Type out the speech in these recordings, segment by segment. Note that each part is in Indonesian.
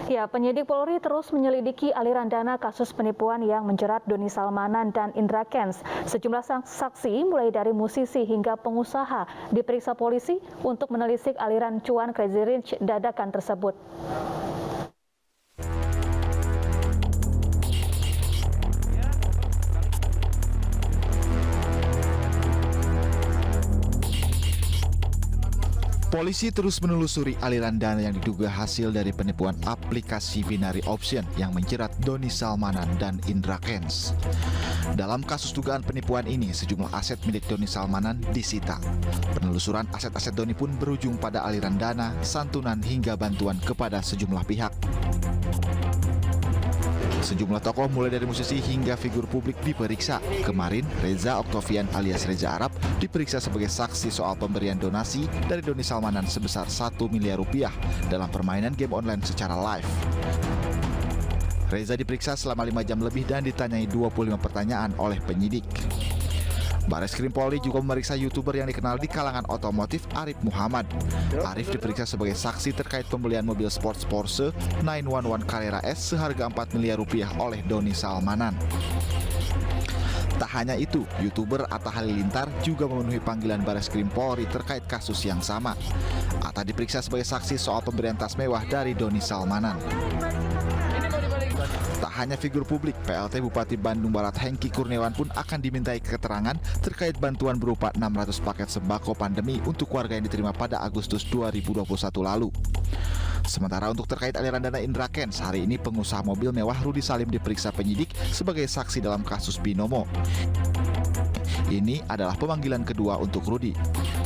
Ya, penyidik Polri terus menyelidiki aliran dana kasus penipuan yang menjerat Doni Salmanan dan Indra Kents. Sejumlah saksi, mulai dari musisi hingga pengusaha, diperiksa polisi untuk menelisik aliran cuan Crazy Rich dadakan tersebut. Polisi terus menelusuri aliran dana yang diduga hasil dari penipuan aplikasi binary option yang menjerat Doni Salmanan dan Indra Kents. Dalam kasus dugaan penipuan ini, sejumlah aset milik Doni Salmanan disita. Penelusuran aset-aset Doni pun berujung pada aliran dana, santunan hingga bantuan kepada sejumlah pihak. Sejumlah tokoh mulai dari musisi hingga figur publik diperiksa. Kemarin, Reza Oktavian alias Reza Arab diperiksa sebagai saksi soal pemberian donasi dari Doni Salmanan sebesar 1 miliar rupiah dalam permainan game online secara live. Reza diperiksa selama 5 jam lebih dan ditanyai 25 pertanyaan oleh penyidik. Bareskrim Polri juga memeriksa YouTuber yang dikenal di kalangan otomotif Arif Muhammad. Arif diperiksa sebagai saksi terkait pembelian mobil sports Porsche 911 Carrera S seharga 4 miliar rupiah oleh Doni Salmanan. Tak hanya itu, YouTuber Atta Halilintar juga memenuhi panggilan Bareskrim Polri terkait kasus yang sama. Atta diperiksa sebagai saksi soal pemberian tas mewah dari Doni Salmanan. Tak hanya figur publik, PLT Bupati Bandung Barat Hengki Kurniawan pun akan dimintai keterangan terkait bantuan berupa 600 paket sembako pandemi untuk warga yang diterima pada Agustus 2021 lalu. Sementara untuk terkait aliran dana Indra Kents, hari ini pengusaha mobil mewah Rudi Salim diperiksa penyidik sebagai saksi dalam kasus Binomo. Ini adalah pemanggilan kedua untuk Rudi.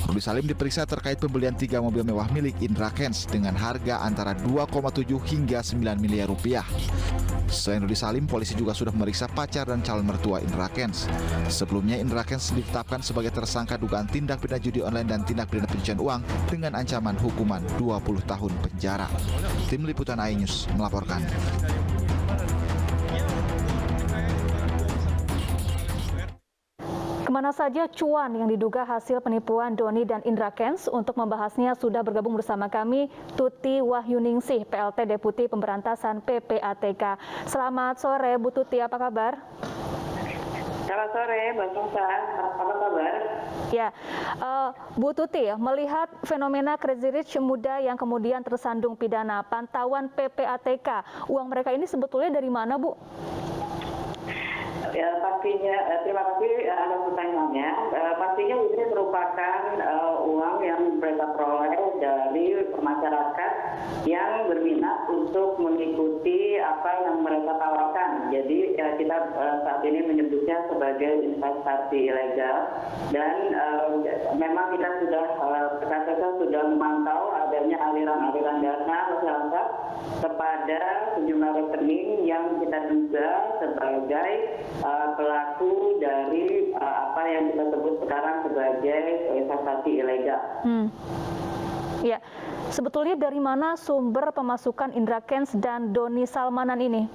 Rudi Salim diperiksa terkait pembelian 3 mobil mewah milik Indra Kents dengan harga antara 2,7 hingga 9 miliar rupiah. Selain Rudi Salim, polisi juga sudah memeriksa pacar dan calon mertua Indra Kents. Sebelumnya Indra Kents ditetapkan sebagai tersangka dugaan tindak pidana judi online dan tindak pidana pencucian uang dengan ancaman hukuman 20 tahun penjara. Tim Liputan iNews melaporkan. Kemana saja cuan yang diduga hasil penipuan Doni dan Indra Kents? Untuk membahasnya sudah bergabung bersama kami Tuti Wahyuningsih, PLT Deputi Pemberantasan PPATK. Selamat sore Bu Tuti, apa kabar? Selamat sore, Mbak Sungsa. Apa kabar? Ya, Bu Tuti, melihat fenomena Crazy Rich muda yang kemudian tersandung pidana, pantauan PPATK, uang mereka ini sebetulnya dari mana, Bu? Ya, pastinya, terima kasih atas pertanyaannya. Pastinya ini merupakan uang yang mereka peroleh dari masyarakat yang berminat untuk mengikuti apa yang mereka tawarkan. Jadi kita saat ini menyebutnya sebagai investasi ilegal, dan memang kita sudah sudah memantau adanya aliran-aliran dana masyarakat kepada sejumlah rekening yang kita duga sebagai pelaku dari apa yang kita sebut sekarang sebagai investasi ilegal. Ya, sebetulnya dari mana sumber pemasukan Indra Kents dan Doni Salmanan ini?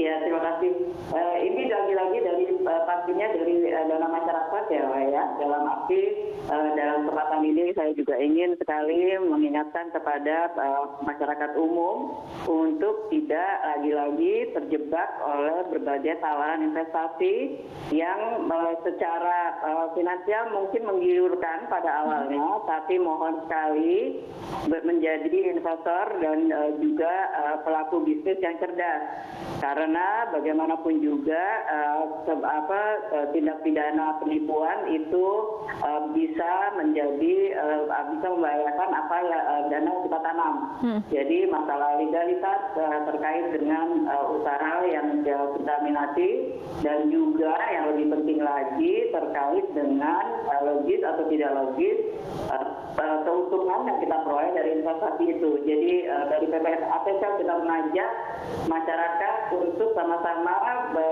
Ya, terima kasih. Ini lagi-lagi dari pastinya dari dana masyarakat ya. Dalam arti dalam kesempatan ini saya juga ingin sekali mengingatkan kepada masyarakat umum untuk tidak lagi-lagi terjebak oleh berbagai tawaran investasi yang secara finansial mungkin menggiurkan pada awalnya, tapi mohon sekali menjadi investor dan juga pelaku bisnis yang cerdas. Karena bagaimanapun juga tindak pidana penipuan itu bisa bisa membahayakan apa dana yang kita tanam. Jadi masalah legalitas terkait dengan usaha yang kita minati, dan juga yang lebih penting lagi terkait dengan logis atau tidak logis keuntungan yang kita peroleh dari investasi itu. Jadi dari PPATK kita mengajak masyarakat untuk sama-sama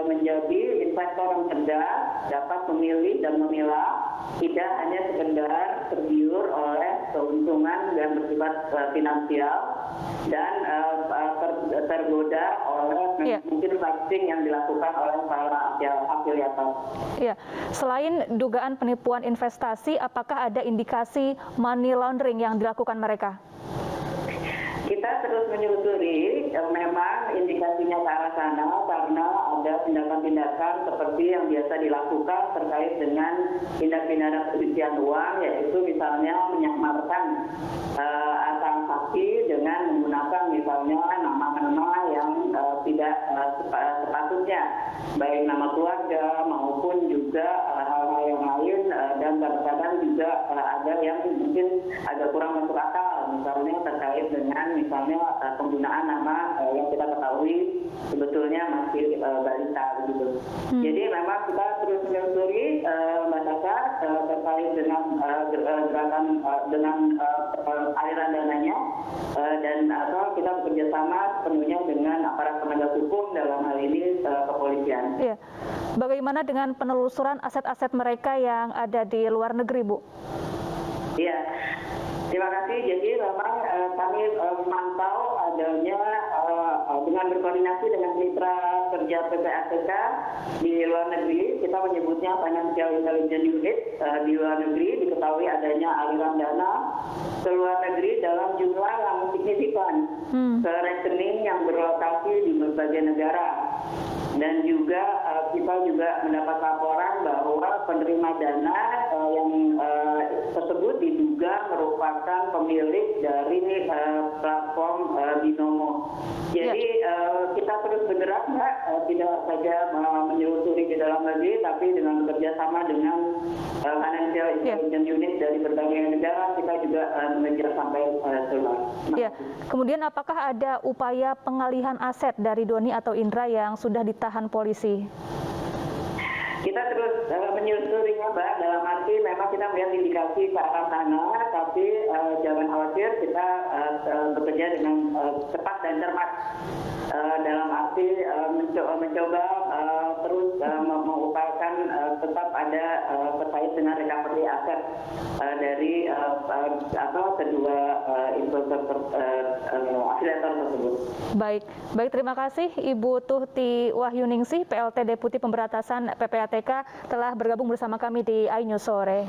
menjadi investor yang cerdas, dapat memilih dan memilah, tidak hanya sekedar tergiur oleh keuntungan yang bersifat finansial dan tergoda oleh mungkin vaksin yang dilakukan oleh para afiliator. Ya, selain dugaan penipuan investasi, apakah ada indikasi money laundering yang dilakukan mereka? Kita terus menyusuri, memang indikasinya ke arah sana karena ada tindakan-tindakan seperti yang biasa dilakukan terkait dengan tindak pidana pencucian uang, yaitu misalnya menyamarkan transaksi dengan menggunakan misalnya nama-nama yang tidak sepatutnya, baik nama keluarga maupun juga hal-hal yang lain, dan kadang-kadang juga ada yang mungkin agak kurang masuk akal, misalnya terkait dengan misalnya penggunaan nama yang kita ketahui sebetulnya masih balita begitu. Jadi memang kita terus menyusuri Mbak Sasa terkait dengan gerakan dengan aliran dananya, dan kita bekerja sama sepenuhnya dengan aparat penegak hukum, dalam hal ini kepolisian. Iya. Bagaimana dengan penelusuran aset-aset mereka yang ada di luar negeri, Bu? Iya, terima kasih. Jadi memang kami memantau adanya dengan berkoordinasi dengan mitra kerja PPATK di luar negeri, kita menyebutnya Financial Intelligence Unit di luar negeri, diketahui adanya aliran dana ke luar negeri dalam jumlah yang signifikan ke rekening yang berlokasi di berbagai negara. Dan juga kita juga mendapat laporan bahwa penerima dana yang tersebut diduga merupakan pemilik dari platform Binomo. Jadi kita terus bergerak, Mbak, tidak saja menyusuri di dalam negeri, tapi dengan bekerja sama dengan Financial Intelligence Unit dari berbagai negara, kita juga mengejar sampai keluar. Ya. Kemudian apakah ada upaya pengalihan aset dari Doni atau Indra yang sudah ditahan polisi? Kita terus menyusurinya, Mbak, dalam arti memang kita melihat indikasi ke arah sana, tapi jangan khawatir, kita bekerja dengan cepat dan cermat, dalam arti mencoba terus mengupayakan tetap ada terkait dengan recovery aset dari kedua investor afiliator tersebut. Baik, terima kasih Ibu Tuhti Wahyuningsih, PLT Deputi Pemberantasan PPATK telah bergabung bersama kami di iNews Sore.